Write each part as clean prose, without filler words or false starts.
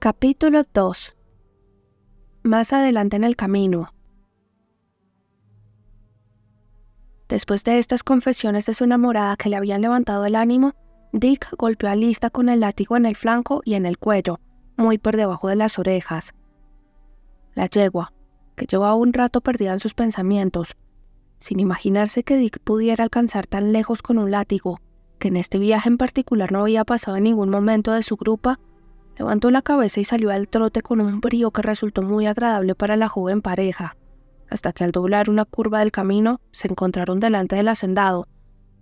Capítulo 2. Más adelante en el camino. Después de estas confesiones de su enamorada que le habían levantado el ánimo, Dick golpeó a Lista con el látigo en el flanco y en el cuello, muy por debajo de las orejas. La yegua, que llevaba un rato perdida en sus pensamientos, sin imaginarse que Dick pudiera alcanzar tan lejos con un látigo, que en este viaje en particular no había pasado en ningún momento de su grupa, levantó la cabeza y salió al trote con un brío que resultó muy agradable para la joven pareja, hasta que al doblar una curva del camino se encontraron delante del hacendado,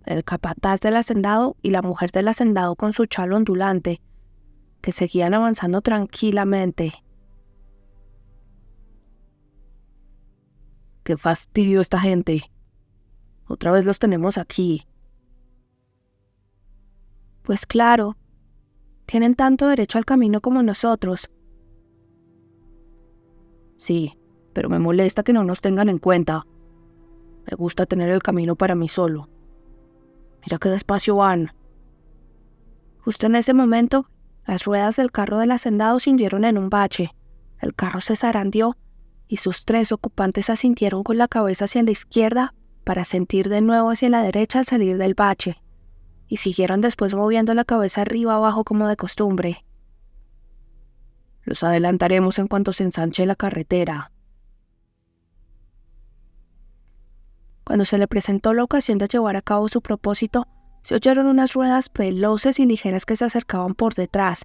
el capataz del hacendado y la mujer del hacendado con su chalo ondulante, que seguían avanzando tranquilamente. ¡Qué fastidio esta gente! Otra vez los tenemos aquí. Pues claro, tienen tanto derecho al camino como nosotros. Sí, pero me molesta que no nos tengan en cuenta. Me gusta tener el camino para mí solo. Mira qué despacio van. Justo en ese momento, las ruedas del carro del hacendado se hundieron en un bache. El carro se zarandeó y sus 3 ocupantes asintieron con la cabeza hacia la izquierda para sentir de nuevo hacia la derecha al salir del bache, y siguieron después moviendo la cabeza arriba abajo como de costumbre. Los adelantaremos en cuanto se ensanche la carretera. Cuando se le presentó la ocasión de llevar a cabo su propósito, se oyeron unas ruedas veloces y ligeras que se acercaban por detrás,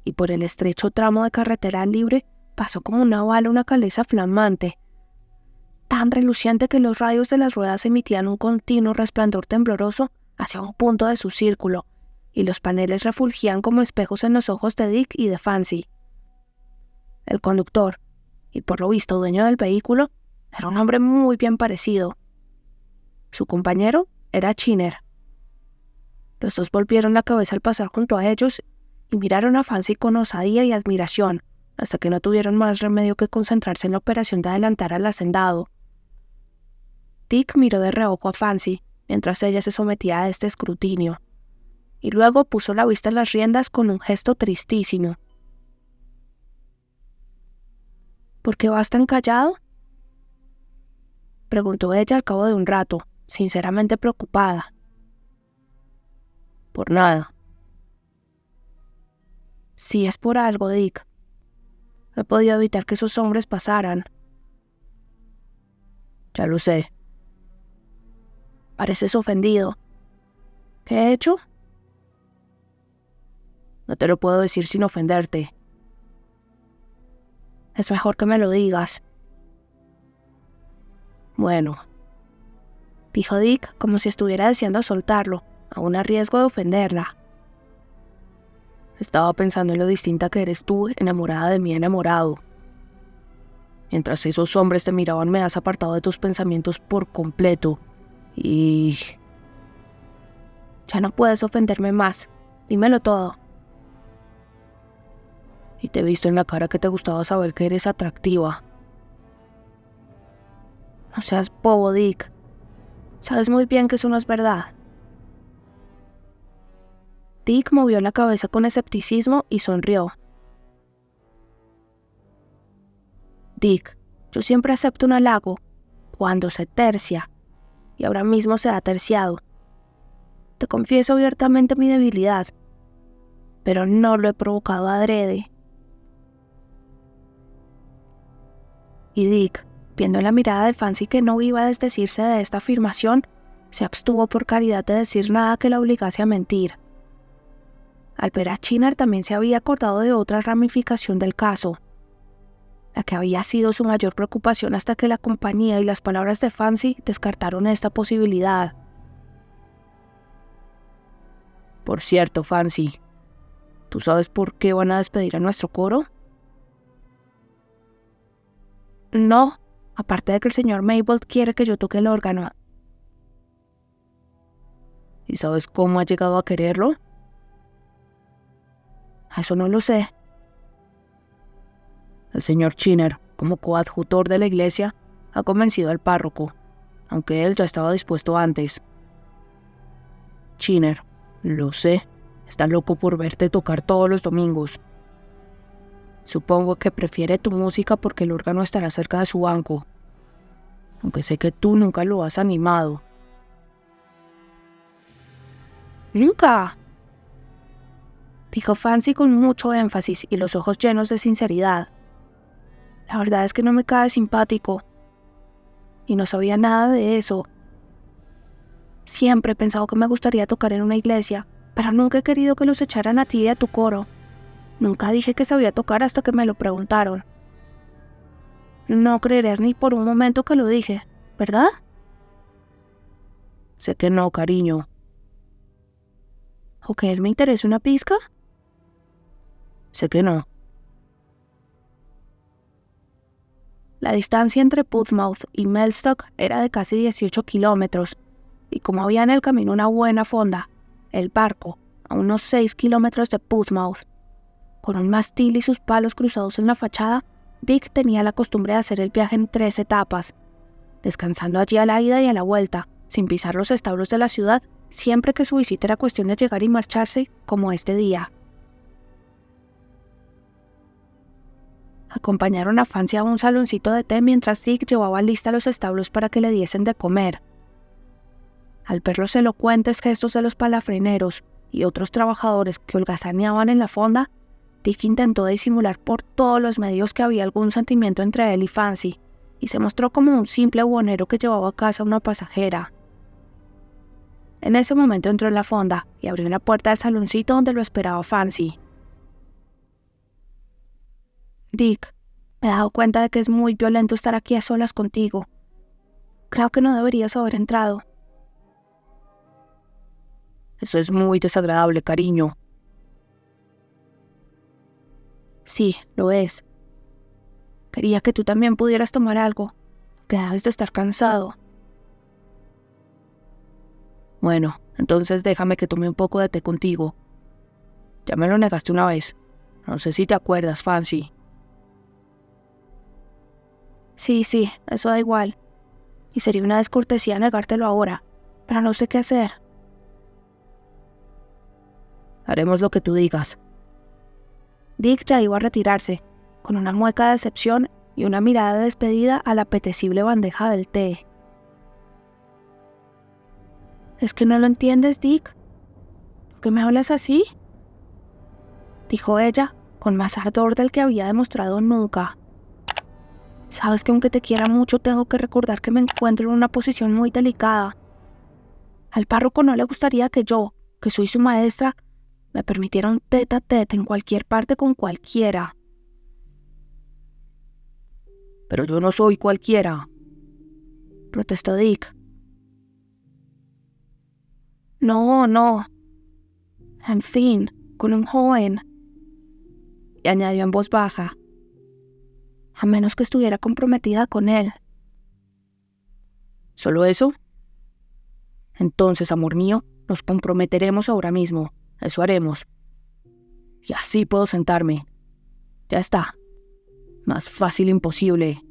y por el estrecho tramo de carretera libre pasó como una bala una caleza flamante, tan reluciente que los rayos de las ruedas emitían un continuo resplandor tembloroso hacia un punto de su círculo, y los paneles refulgían como espejos en los ojos de Dick y de Fancy. El conductor, y por lo visto dueño del vehículo, era un hombre muy bien parecido. Su compañero era Chiner. Los dos volvieron la cabeza al pasar junto a ellos y miraron a Fancy con osadía y admiración, hasta que no tuvieron más remedio que concentrarse en la operación de adelantar al hacendado. Dick miró de reojo a Fancy, mientras ella se sometía a este escrutinio, y luego puso la vista en las riendas con un gesto tristísimo. ¿Por qué vas tan callado?, preguntó ella al cabo de un rato, sinceramente preocupada. Por nada. Sí es por algo, Dick. No he podido evitar que esos hombres pasaran. Ya lo sé. Pareces ofendido. ¿Qué he hecho? No te lo puedo decir sin ofenderte. Es mejor que me lo digas. Bueno, dijo Dick como si estuviera deseando soltarlo, aún a riesgo de ofenderla. Estaba pensando en lo distinta que eres tú, enamorada de mi enamorado. Mientras esos hombres te miraban, me has apartado de tus pensamientos por completo. Y... ya no puedes ofenderme más. Dímelo todo. Y te he visto en la cara que te gustaba saber que eres atractiva. No seas bobo, Dick. Sabes muy bien que eso no es verdad. Dick movió la cabeza con escepticismo y sonrió. Dick, yo siempre acepto un halago cuando se tercia, y ahora mismo se ha terciado. Te confieso abiertamente mi debilidad, pero no lo he provocado adrede. Y Dick, viendo en la mirada de Fancy que no iba a desdecirse de esta afirmación, se abstuvo por caridad de decir nada que la obligase a mentir. Al ver a Chiner también se había acordado de otra ramificación del caso, la que había sido su mayor preocupación hasta que la compañía y las palabras de Fancy descartaron esta posibilidad. Por cierto, Fancy, ¿tú sabes por qué van a despedir a nuestro coro? No, aparte de que el señor Maybold quiere que yo toque el órgano. ¿Y sabes cómo ha llegado a quererlo? Eso no lo sé. El señor Chiner, como coadjutor de la iglesia, ha convencido al párroco, aunque él ya estaba dispuesto antes. Chiner, lo sé, está loco por verte tocar todos los domingos. Supongo que prefiere tu música porque el órgano estará cerca de su banco. Aunque sé que tú nunca lo has animado. ¡Nunca!, dijo Fancy con mucho énfasis y los ojos llenos de sinceridad. La verdad es que no me cae simpático. Y no sabía nada de eso. Siempre he pensado que me gustaría tocar en una iglesia, pero nunca he querido que los echaran a ti y a tu coro. Nunca dije que sabía tocar hasta que me lo preguntaron. No creerías ni por un momento que lo dije, ¿verdad? Sé que no, cariño. ¿O que él me interesa una pizca? Sé que no. La distancia entre Portsmouth y Mellstock era de casi 18 kilómetros, y como había en el camino una buena fonda, el barco, a unos 6 kilómetros de Portsmouth, con un mástil y sus palos cruzados en la fachada, Dick tenía la costumbre de hacer el viaje en 3 etapas, descansando allí a la ida y a la vuelta, sin pisar los establos de la ciudad, siempre que su visita era cuestión de llegar y marcharse, como este día. Acompañaron a Fancy a un saloncito de té mientras Dick llevaba lista los establos para que le diesen de comer. Al ver los elocuentes gestos de los palafreneros y otros trabajadores que holgazaneaban en la fonda, Dick intentó disimular por todos los medios que había algún sentimiento entre él y Fancy, y se mostró como un simple buhonero que llevaba a casa una pasajera. En ese momento entró en la fonda y abrió la puerta del saloncito donde lo esperaba Fancy. Dick, me he dado cuenta de que es muy violento estar aquí a solas contigo. Creo que no deberías haber entrado. Eso es muy desagradable, cariño. Sí, lo es. Quería que tú también pudieras tomar algo, que debes de estar cansado. Bueno, entonces déjame que tome un poco de té contigo. Ya me lo negaste una vez. No sé si te acuerdas, Fancy. Sí, eso da igual. Y sería una descortesía negártelo ahora, pero no sé qué hacer. Haremos lo que tú digas. Dick ya iba a retirarse, con una mueca de decepción y una mirada de despedida a la apetecible bandeja del té. ¿Es que no lo entiendes, Dick? ¿Por qué me hablas así?, dijo ella, con más ardor del que había demostrado nunca. Sabes que aunque te quiera mucho, tengo que recordar que me encuentro en una posición muy delicada. Al párroco no le gustaría que yo, que soy su maestra, me permitiera un tete a tete en cualquier parte con cualquiera. Pero yo no soy cualquiera, protestó Dick. No. En fin, con un joven. Y añadió en voz baja, a menos que estuviera comprometida con él. ¿Solo eso? Entonces, amor mío, nos comprometeremos ahora mismo. Eso haremos. Y así puedo sentarme. Ya está. Más fácil imposible.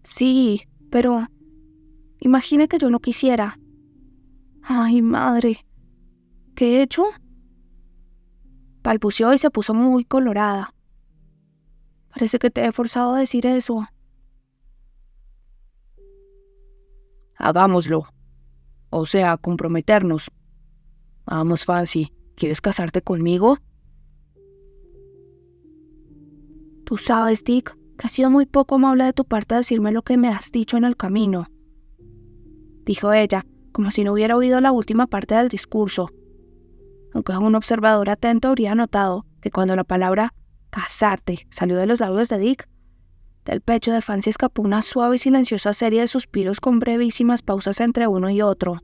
Sí, pero imagine que yo no quisiera. Ay, madre, ¿qué he hecho? Balbuceó y se puso muy colorada. Parece que te he forzado a decir eso. Hagámoslo. O sea, comprometernos. Vamos, Fancy, ¿quieres casarte conmigo? Tú sabes, Dick, que ha sido muy poco amable de tu parte decirme lo que me has dicho en el camino, dijo ella, como si no hubiera oído la última parte del discurso. Aunque un observador atento habría notado que cuando la palabra casarte salió de los labios de Dick, del pecho de Fancy escapó una suave y silenciosa serie de suspiros con brevísimas pausas entre uno y otro.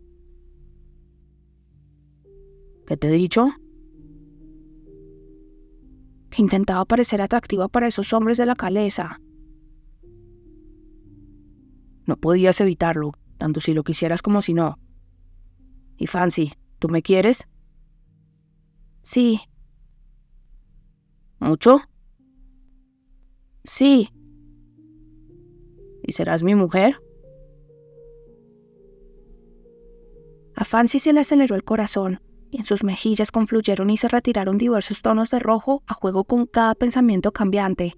¿Qué te he dicho? Que intentaba parecer atractiva para esos hombres de la caleza. No podías evitarlo, tanto si lo quisieras como si no. Y Fancy, ¿tú me quieres? Sí. ¿Mucho? Sí. ¿Y serás mi mujer? A Fancy se le aceleró el corazón, y en sus mejillas confluyeron y se retiraron diversos tonos de rojo a juego con cada pensamiento cambiante.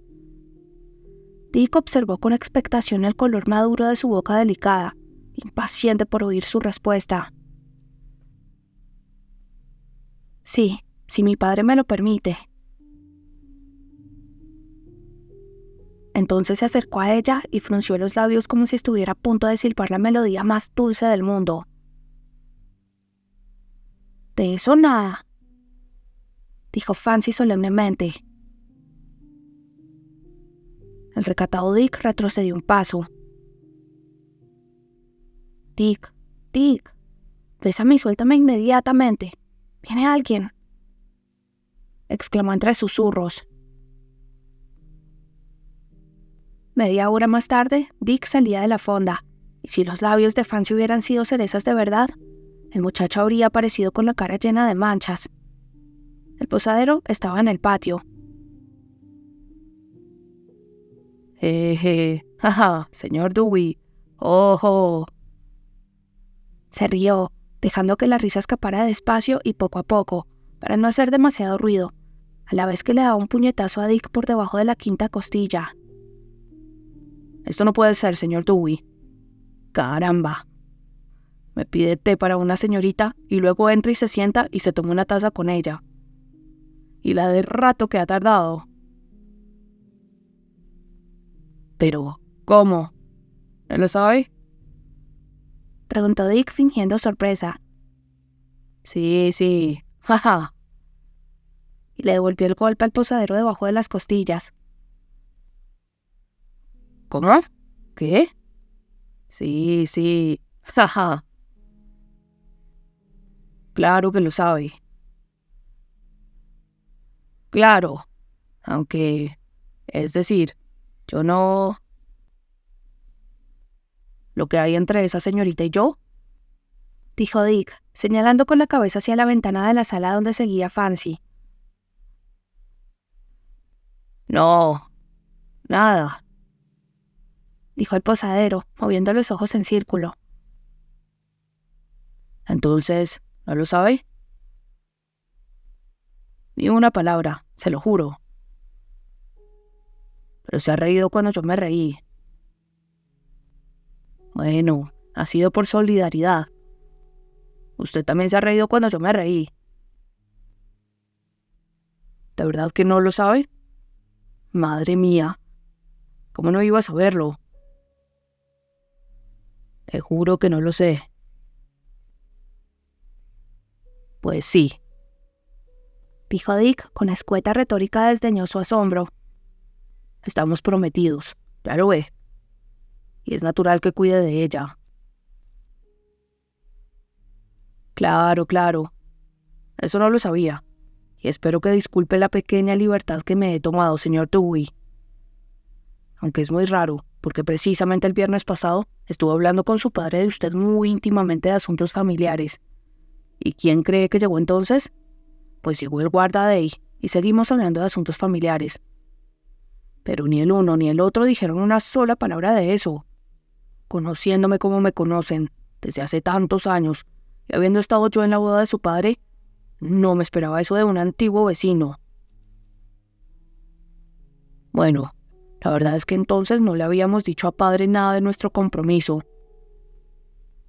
Dick observó con expectación el color maduro de su boca delicada, impaciente por oír su respuesta. Sí, si mi padre me lo permite. Entonces se acercó a ella y frunció los labios como si estuviera a punto de silbar la melodía más dulce del mundo. «De eso nada», dijo Fancy solemnemente. El recatado Dick retrocedió un paso. «Dick, Dick, bésame y suéltame inmediatamente. Viene alguien», exclamó entre susurros. Media hora más tarde, Dick salía de la fonda, y si los labios de Fancy hubieran sido cerezas de verdad, el muchacho habría aparecido con la cara llena de manchas. El posadero estaba en el patio. Jaja, señor Dewey. ¡Ojo! Se rió, dejando que la risa escapara despacio y poco a poco, para no hacer demasiado ruido, a la vez que le daba un puñetazo a Dick por debajo de la quinta costilla. «Esto no puede ser, señor Dewey. ¡Caramba! Me pide té para una señorita y luego entra y se sienta y se toma una taza con ella. Y la de rato que ha tardado». «Pero, ¿cómo? ¿No lo sabe?», preguntó Dick fingiendo sorpresa. Sí, jaja. Y le devolvió el golpe al posadero debajo de las costillas. ¿Cómo? ¿Qué? Sí, jaja. Claro que lo sabe. Claro, aunque, es decir, yo no... ¿Lo que hay entre esa señorita y yo?, dijo Dick, señalando con la cabeza hacia la ventana de la sala donde seguía Fancy. No, nada, dijo el posadero, moviendo los ojos en círculo. Entonces, ¿no lo sabe? Ni una palabra, se lo juro. Pero se ha reído cuando yo me reí. Bueno, ha sido por solidaridad. Usted también se ha reído cuando yo me reí. ¿De verdad que no lo sabe? Madre mía, ¿cómo no iba a saberlo? Te juro que no lo sé. Pues sí, dijo Dick con escueta retórica desdeñó su asombro. Estamos prometidos, ya lo ve. Y es natural que cuide de ella. Claro. Eso no lo sabía. Y espero que disculpe la pequeña libertad que me he tomado, señor Dewey. Aunque es muy raro, porque precisamente el viernes pasado estuve hablando con su padre de usted muy íntimamente de asuntos familiares. ¿Y quién cree que llegó entonces? Pues llegó el guarda Day, y seguimos hablando de asuntos familiares. Pero ni el uno ni el otro dijeron una sola palabra de eso. Conociéndome como me conocen, desde hace tantos años, y habiendo estado yo en la boda de su padre, no me esperaba eso de un antiguo vecino. Bueno, la verdad es que entonces no le habíamos dicho a padre nada de nuestro compromiso.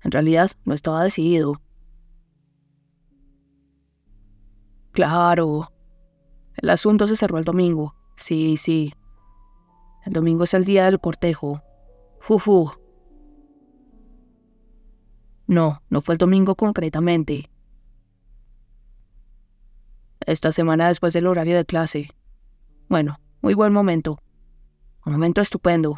En realidad no estaba decidido. Claro. El asunto se cerró el domingo. Sí. El domingo es el día del cortejo. Fufu. No fue el domingo concretamente. Esta semana después del horario de clase. Bueno, muy buen momento. Un momento estupendo.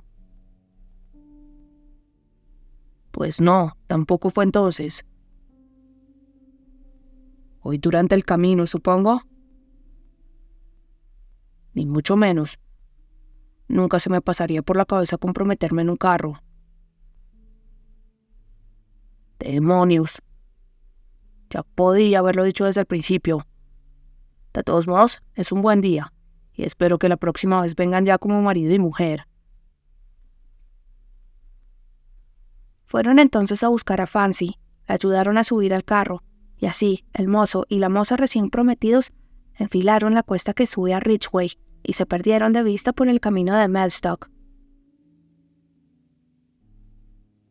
Pues no, tampoco fue entonces. Hoy durante el camino, supongo. Ni mucho menos. Nunca se me pasaría por la cabeza comprometerme en un carro. ¡Demonios! Ya podía haberlo dicho desde el principio. De todos modos, es un buen día, y espero que la próxima vez vengan ya como marido y mujer. Fueron entonces a buscar a Fancy, la ayudaron a subir al carro, y así el mozo y la moza recién prometidos enfilaron la cuesta que sube a Ridgeway y se perdieron de vista por el camino de Mellstock.